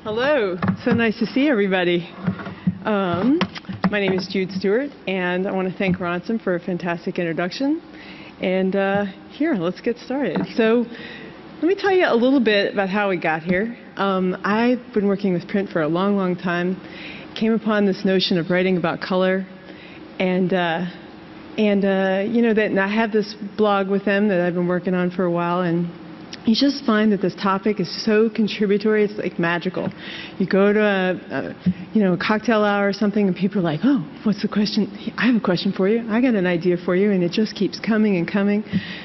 Hello, so nice to see everybody. My name is Jude Stewart, and I want to thank Ronson for a fantastic introduction. And here, let's get started. So let me tell you a little bit about how we got here. I've been working with print for a long, long time. Came upon this notion of writing about color, and you know that I have this blog with them that I've been working on for a while, and you just find that this topic is so contributory, it's like magical. You go to a cocktail hour or something, and people are like, oh, what's the question? I have a question for you. I got an idea for you, and it just keeps coming and coming,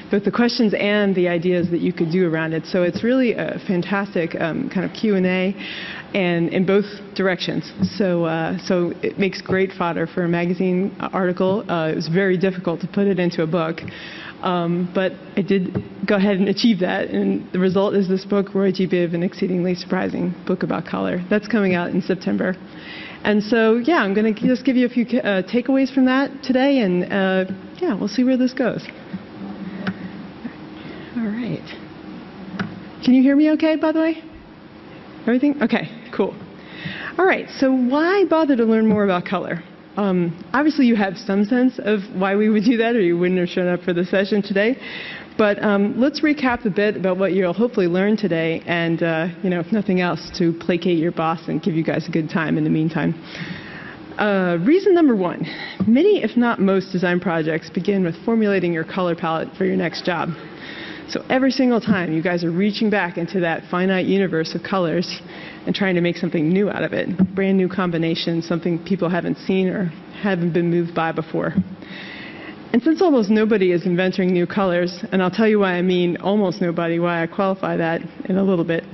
both the questions and the ideas that you could do around it. So it's really a fantastic kind of Q&A, and in both directions. So it makes great fodder for a magazine article. It was very difficult to put it into a book. But I did go ahead and achieve that, and the result is this book, Roy G. BIV, An Exceedingly Surprising Book About Color. That's coming out in September. And so, yeah, I'm going to just give you a few takeaways from that today, and yeah, we'll see where this goes. All right. Can you hear me okay, by the way? Everything? Okay, cool. All right, so why bother to learn more about color? Obviously, you have some sense of why we would do that, or you wouldn't have shown up for the session today. But let's recap a bit about what you'll hopefully learn today, and if nothing else, to placate your boss and give you guys a good time in the meantime. Reason number one: many, if not most, design projects begin with formulating your color palette for your next job. So every single time, you guys are reaching back into that finite universe of colors and trying to make something new out of it, brand new combination, something people haven't seen or haven't been moved by before. And since almost nobody is inventing new colors, and I'll tell you why I mean almost nobody, why I qualify that in a little bit,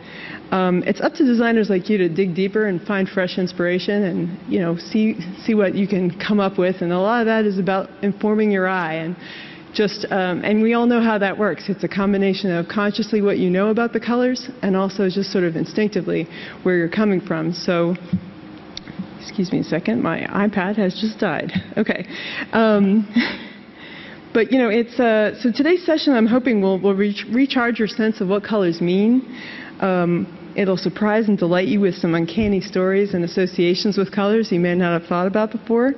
it's up to designers like you to dig deeper and find fresh inspiration and see what you can come up with. And a lot of that is about informing your eye, and and we all know how that works. It's a combination of consciously what you know about the colors and also just sort of instinctively where you're coming from. So, excuse me a second, my iPad has just died. Okay. But so today's session, I'm hoping will recharge your sense of what colors mean. It'll surprise and delight you with some uncanny stories and associations with colors you may not have thought about before.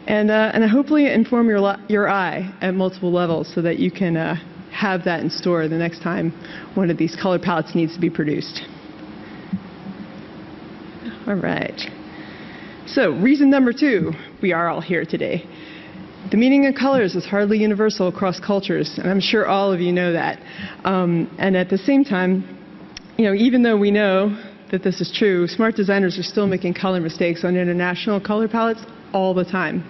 And hopefully inform your eye at multiple levels so that you can have that in store the next time one of these color palettes needs to be produced. All right. So reason number two, we are all here today. The meaning of colors is hardly universal across cultures, and I'm sure all of you know that. And at the same time, even though we know that this is true, smart designers are still making color mistakes on international color palettes all the time.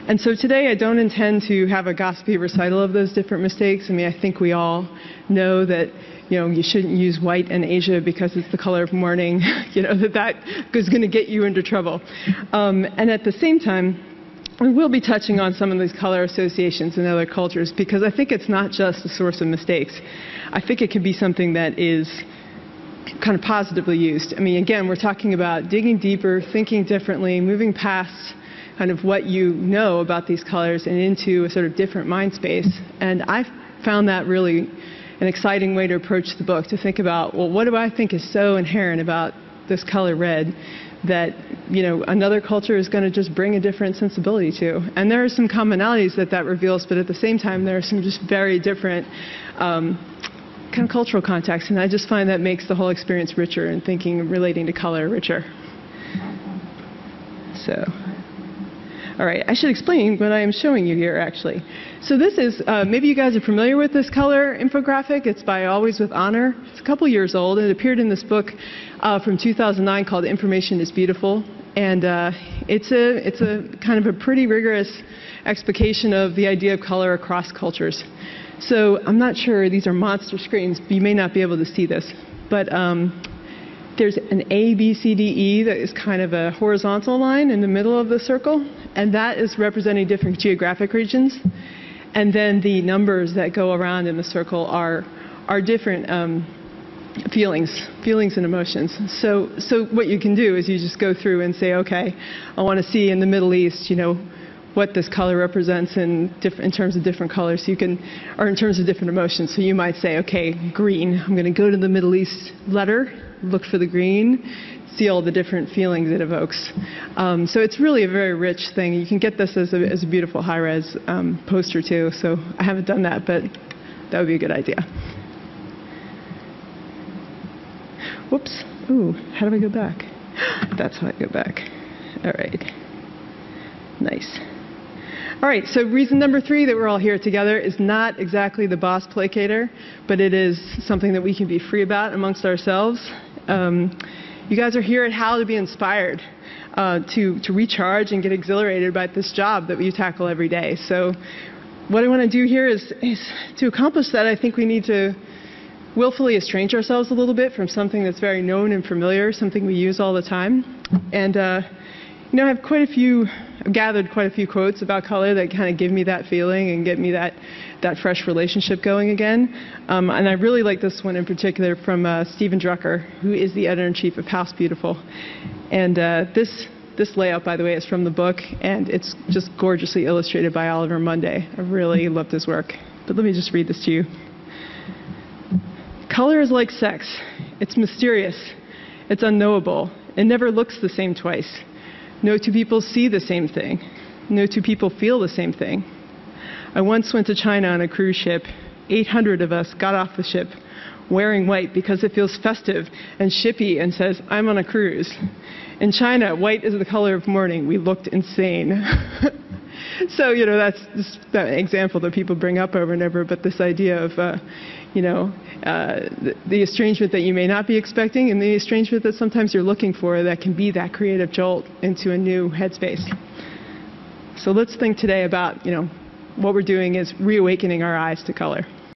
And so today I don't intend to have a gossipy recital of those different mistakes. I mean, I think we all know that you shouldn't use white in Asia because it's the color of mourning, that is going to get you into trouble. And at the same time, we will be touching on some of these color associations in other cultures, because I think it's not just a source of mistakes. I think it can be something that is kind of positively used. I mean, again, we're talking about digging deeper, thinking differently, moving past kind of what you know about these colors and into a sort of different mind space. And I found that really an exciting way to approach the book, to think about, well, what do I think is so inherent about this color red that another culture is going to just bring a different sensibility to? And there are some commonalities that reveals, but at the same time, there are some just very different kind of cultural contexts, and I just find that makes the whole experience richer, and thinking and relating to color richer. So, all right, I should explain what I am showing you here, actually. So this is, maybe you guys are familiar with this color infographic. It's by Always with Honor. It's a couple years old. It appeared in this book from 2009 called Information is Beautiful. And it's a kind of a pretty rigorous explication of the idea of color across cultures. So I'm not sure, these are monster screens. You may not be able to see this. But there's an A, B, C, D, E that is kind of a horizontal line in the middle of the circle. And that is representing different geographic regions. And then the numbers that go around in the circle are different feelings and emotions. So what you can do is you just go through and say, okay, I want to see in the Middle East, what this color represents in terms of different colors. So you can, or in terms of different emotions. So you might say, okay, green. I'm going to go to the Middle East letter, look for the green, see all the different feelings it evokes. So it's really a very rich thing. You can get this as a beautiful high-res poster too. So I haven't done that, but that would be a good idea. Whoops. Ooh, how do I go back? That's how I go back. All right. Nice. All right, so reason number 3 that we're all here together is not exactly the boss placator, but it is something that we can be free about amongst ourselves. You guys are here at HAL to be inspired, to recharge and get exhilarated by this job that we tackle every day. So what I want to do here is to accomplish that, I think we need to willfully estrange ourselves a little bit from something that's very known and familiar, something we use all the time. And I have I've gathered quite a few quotes about color that kind of give me that feeling and get me that fresh relationship going again. And I really like this one in particular from Stephen Drucker, who is the editor-in-chief of House Beautiful. And this layout, by the way, is from the book, and it's just gorgeously illustrated by Oliver Munday. I really loved his work. But let me just read this to you. Color is like sex. It's mysterious. It's unknowable. It never looks the same twice. No two people see the same thing. No two people feel the same thing. I once went to China on a cruise ship. 800 of us got off the ship wearing white because it feels festive and shippy and says, I'm on a cruise. In China, white is the color of mourning. We looked insane. So, that's just that example that people bring up over and over, but this idea of, the estrangement that you may not be expecting and the estrangement that sometimes you're looking for that can be that creative jolt into a new headspace. So let's think today about, what we're doing is reawakening our eyes to color.